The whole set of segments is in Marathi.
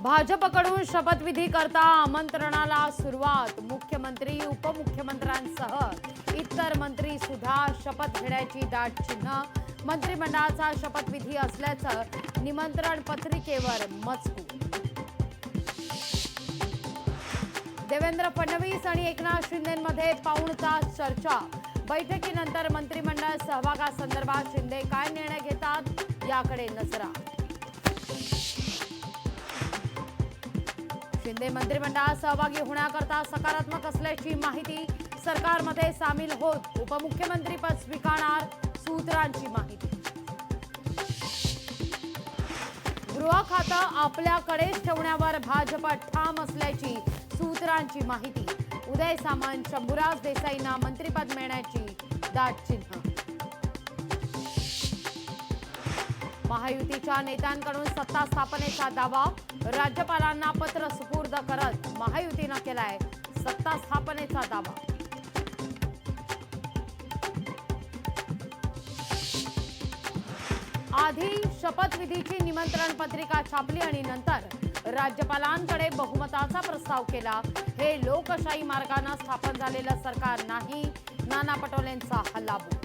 भाजपकडून शपथविधी करता आमंत्रणाला सुरुवात। मुख्यमंत्री उपमुख्यमंत्र्यांसह इतर मंत्री सुद्धा शपथ घेण्याची दाट चिन्ह। मंत्रिमंडळाचा शपथविधी असल्याचं निमंत्रण पत्रिकेवर मजकूर। देवेंद्र फडणवीस आणि एकनाथ शिंदेंमध्ये पाऊण तास चर्चा। बैठकीनंतर मंत्रिमंडळ सहभागासंदर्भात शिंदे काय निर्णय घेतात याकडे नजरा। शिंदे मंत्रिमंडळात सहभागी होण्याकरता सकारात्मक असल्याची माहिती। सरकारमध्ये सामील होत उपमुख्यमंत्रीपद स्वीकारणार, सूत्रांची माहिती। गृह खातं आपल्याकडेच ठेवण्यावर भाजप ठाम असल्याची सूत्रांची माहिती। उदय सामंत, शंभूराज देसाईंना मंत्रिपद मिळण्याची दाट चिन्ह। महायुतीच्या नेत्यांकडून सत्ता स्थापनेचा दावा। राज्यपालांना पत्र सुपूर्द करत महायुतीनं केलाय सत्ता स्थापनेचा दावा। आधी शपथविधीची निमंत्रण पत्रिका छापली आणि नंतर राज्यपालांकडे बहुमताचा प्रस्ताव केला। हे लोकशाही मार्गाने स्थापन झालेलं सरकार नाही, नाना पटोलेंचा हल्लाबोल।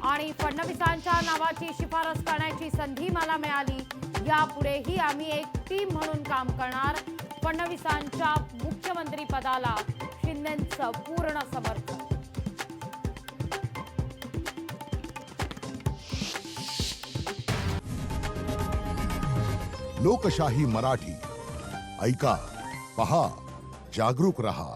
आणि फडणवीसांच्या नावाची शिफारस करण्याची संधी मला मिळाली। यापुढेही आम्ही एक टीम म्हणून काम करणार। फडणवीसांच्या मुख्यमंत्री पदाला शिंदेंचं पूर्ण समर्थन। लोकशाही मराठी ऐका, पहा, जागरूक रहा।